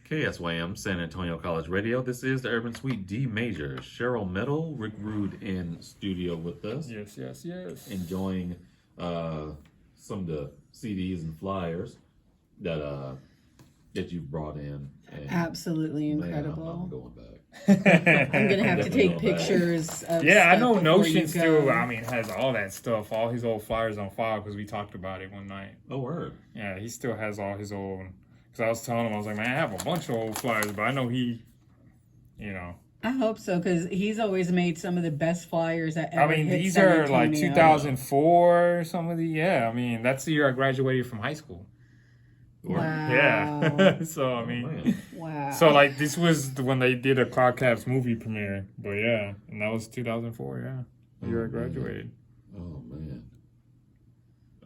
KSYM, San Antonio College Radio. This is the Urban Suite D Major. Cheryl Meadow, Rick Rude in studio with us. Yes. Enjoying some of the CDs and flyers that you've brought in. And Absolutely incredible. Man, I'm going back. I'm gonna have to take pictures of I know stuff Notions before you too. go. I mean, has all that stuff, all his old flyers on file because we talked about it one night. Oh, word. Yeah, he still has all his old. Because I was telling him, I was like, man, I have a bunch of old flyers, but I know he, I hope so, because he's always made some of the best flyers that ever I mean, hit these San are like Antonio. 2004, some of the, I mean, that's the year I graduated from high school. Wow. Yeah. So, I mean, Man. Wow. so like this was when they did a Cloudcaps movie premiere. But yeah, and that was 2004, the year I graduated. Oh, man.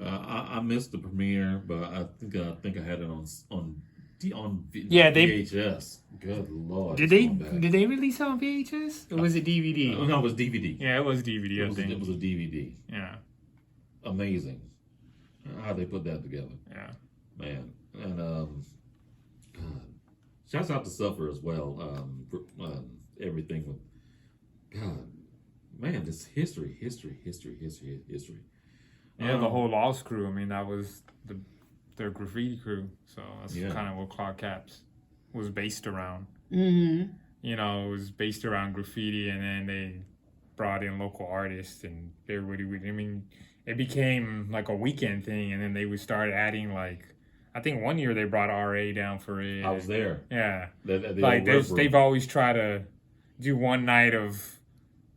I missed the premiere, but I think I had it on VHS. Good Lord. Did they release it on VHS? Or was it DVD? No, it was DVD. Yeah, it was DVD, I think. It was a DVD. Yeah. Amazing how they put that together. Yeah. Man. And God. Shouts out to Suffer as well. For, everything with God. Man, this history. Yeah, the whole Lost crew. I mean, that was their graffiti crew. So that's kind of what Cloudcaps was based around. Mm-hmm. You know, it was based around graffiti, and then they brought in local artists, and everybody would. I mean, it became like a weekend thing, and then they would start adding like. I think one year they brought RA down for it. I was there. Yeah, like they've always tried to do one night of.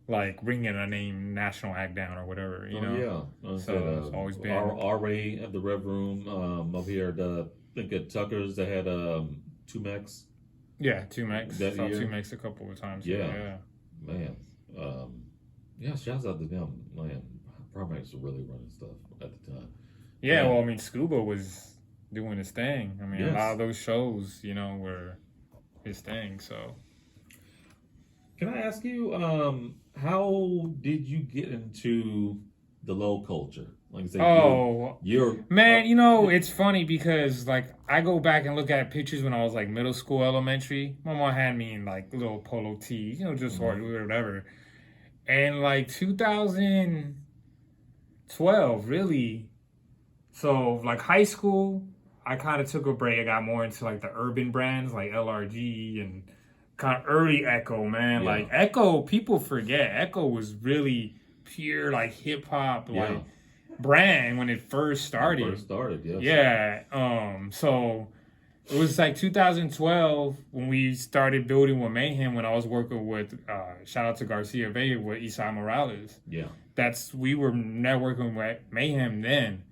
Like bringing a name national act down or whatever, you know. Yeah. So it's always been RA at the Rev Room. Up here at I think at Tucker's they had 2Mex. Yeah, 2Mex. That Saw year? 2Mex a couple of times. Yeah. Man. Shouts out to them. Man, Primax were really running stuff at the time. Yeah, well, I mean, Scuba was doing his thing. I mean, a lot of those shows, were his thing. So. Can I ask you, how did you get into the low culture? Like I said, you're man, it's funny because like I go back and look at pictures when I was like middle school, elementary. My mom had me in like little polo tees, just or whatever. And like 2012, really. So like high school, I kind of took a break. I got more into like the urban brands like LRG and kind of early Echo, man. Yeah. Like Echo, people forget Echo was really pure like hip hop like brand when it first started. Yes. Yeah. So it was like 2012 when we started building with Mayhem. When I was working with shout out to Garcia Vega with Isai Morales. Yeah. We were networking with Mayhem then,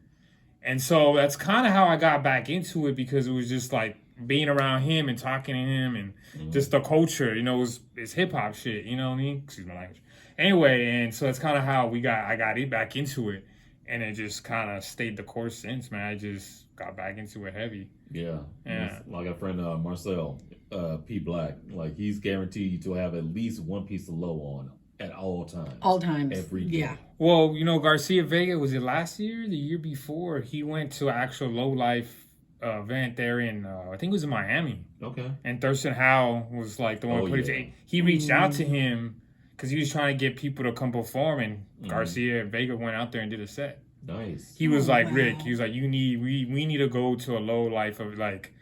and so that's kind of how I got back into it because it was just like. Being around him and talking to him and just the culture, it's hip hop shit, you know what I mean? Excuse my language. Anyway, and so that's kind of how I got back into it, and it just kind of stayed the course since, man. I just got back into it heavy. Yeah. Like our friend Marcel P. Black, like he's guaranteed to have at least one piece of low on at all times. All times. Every day. Yeah. Well, Garcia Vega, was it last year, the year before? He went to actual low life. Event there in I think it was in Miami. Okay. And Thurston Howell was like the one who put it. He reached out to him because he was trying to get people to come perform, and Garcia Vega went out there and did a set. Nice. He was like, Rick, he was like, we need to go to a low life of like,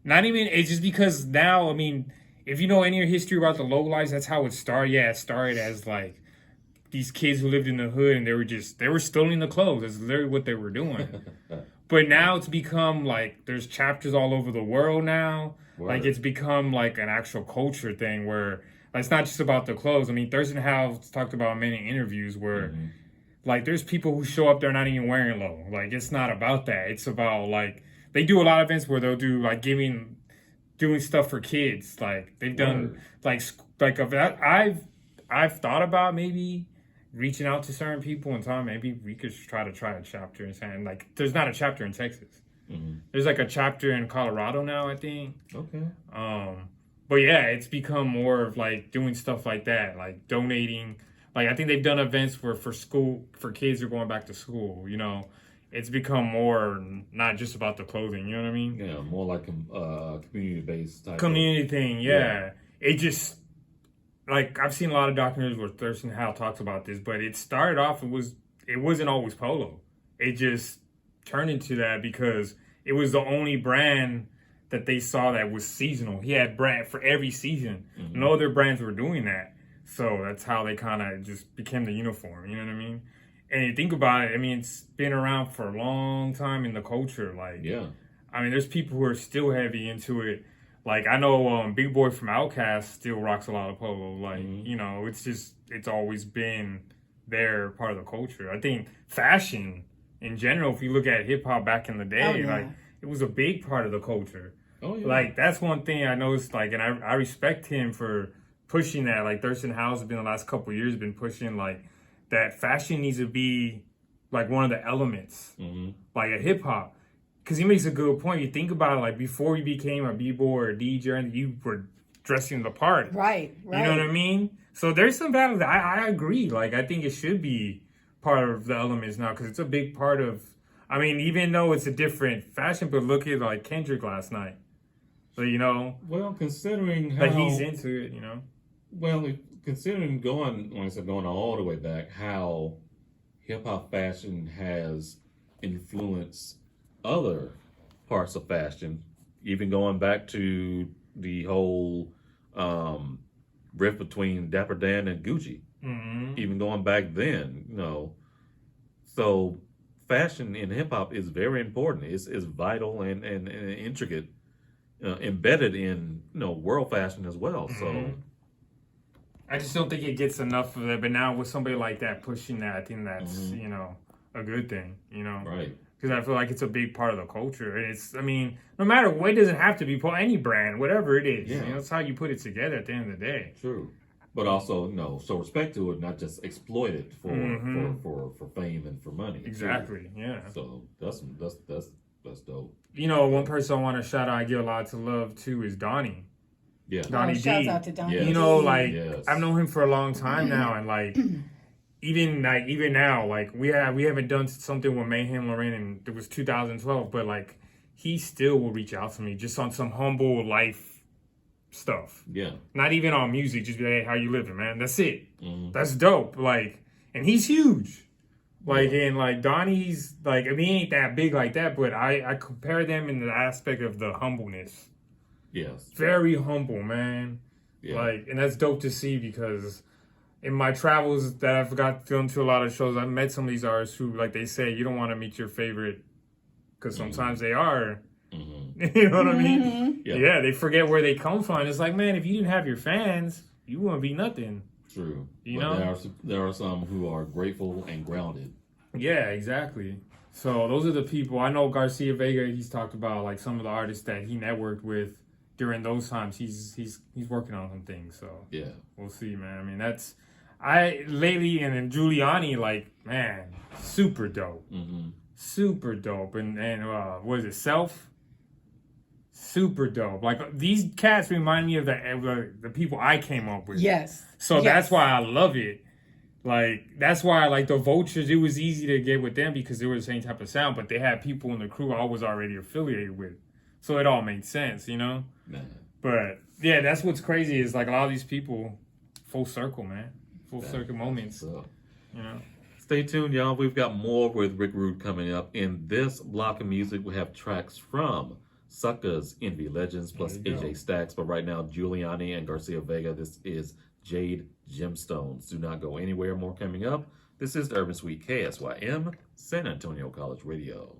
not even. It's just because now, I mean, if you know any history about the low lives, that's how it started. Yeah, it started as like these kids who lived in the hood and they were stealing the clothes. That's literally what they were doing. But now it's become like there's chapters all over the world now. Word. Like it's become like an actual culture thing where like, it's not just about the clothes. I mean, Thurston Howell talked about in many interviews where like there's people who show up, they're not even wearing low. Like it's not about that. It's about like they do a lot of events where they'll do like doing stuff for kids. Like they've done like I've thought about maybe reaching out to certain people and telling maybe we could try a chapter and saying like there's not a chapter in Texas. There's like a chapter in Colorado now, I think. Okay. But yeah, it's become more of like doing stuff like that, like donating. Like I think they've done events for school for kids who are going back to school, it's become more not just about the clothing. You know what I mean? Yeah, more like a community-based type. Community thing, yeah. It just like I've seen a lot of documentaries where Thurston Howell talks about this, but it started off it wasn't always polo. It just turned into that because it was the only brand that they saw that was seasonal. He had brand for every season. Mm-hmm. No other brands were doing that. So that's how they kind of just became the uniform. You know what I mean? And you think about it, I mean, it's been around for a long time in the culture. Like, Yeah. I mean, there's people who are still heavy into it. Like, I know Big Boy from Outkast still rocks a lot of polo. Like, you know, it's always been their part of the culture. I think fashion in general, if you look at hip hop back in the day, like, it was a big part of the culture. Oh, yeah. Like, that's one thing I noticed, like, and I respect him for pushing that. Like, Thurston Howell's been the last couple of years been pushing, like, that fashion needs to be, like, one of the elements, like, a hip-hop. Because he makes a good point. You think about it, like, before you became a b-boy or a DJ, you were dressing the part. Right. You know what I mean? So there's some value. I agree. Like, I think it should be part of the elements now because it's a big part of, I mean, even though it's a different fashion, but look at, like, Kendrick last night. So, you know. Well, considering how... Like, he's into it, you know. Well, considering going all the way back, how hip-hop fashion has influenced other parts of fashion, even going back to the whole rift between Dapper Dan and Gucci, even going back then, you know. So fashion in hip-hop is very important. It's vital and intricate, embedded in, you know, world fashion as well. So I just don't think it gets enough of it. But now with somebody like that pushing that, I think that's, you know, a good thing, you know? Right. Because I feel like it's a big part of the culture. It's, I mean, no matter what, it doesn't have to be any brand, whatever it is. Yeah. You know, it's how you put it together at the end of the day. True. But also, you know, show respect to it, not just exploit it for fame and for money. Exactly, yeah. So that's dope. You know, one person I want to shout out, I give a lot to love too, is Donnie. Yeah. Donnie D. Shouts out to Donnie. Yes. You know, like, Yes. I've known him for a long time now, and like, even now, like, we haven't done something with Mayhem Lorraine, and it was 2012, but like, he still will reach out to me just on some humble life stuff. Yeah. Not even on music, just be like, hey, how you living, man? That's it. That's dope. Like, and he's huge. Like, and like, Donnie's, like, I mean, he ain't that big like that, but I compare them in the aspect of the humbleness. Yes. Very humble, man. Yeah. Like, and that's dope to see because in my travels that I've got to a lot of shows, I've met some of these artists who, like they say, you don't want to meet your favorite because sometimes they are. You know what I mean? Yeah, they forget where they come from. It's like, man, if you didn't have your fans, you wouldn't be nothing. True. You but know? there are some who are grateful and grounded. Yeah, exactly. So those are the people. I know Garcia Vega, he's talked about like some of the artists that he networked with during those times. He's working on some things. So Yeah. we'll see, man. I mean, that's lately, and then Giuliani, like, man, super dope. Super dope. And what is it, Self? Super dope. Like, these cats remind me of the people I came up with. Yes. So that's why I love it. Like, that's why, like, the Vultures, it was easy to get with them because they were the same type of sound, but they had people in the crew I was already affiliated with. So it all made sense, you know? Man. But, yeah, that's what's crazy is, like, a lot of these people, full circle, man. Full circle moments, you know? Stay tuned, y'all. We've got more with Rick Rude coming up. In this block of music, we have tracks from Suckers, Envy Legends, plus AJ Stacks. But right now, Giuliani and Garcia Vega. This is Jade Gemstones. Do not go anywhere. More coming up. This is the Urban Suite KSYM, San Antonio College Radio.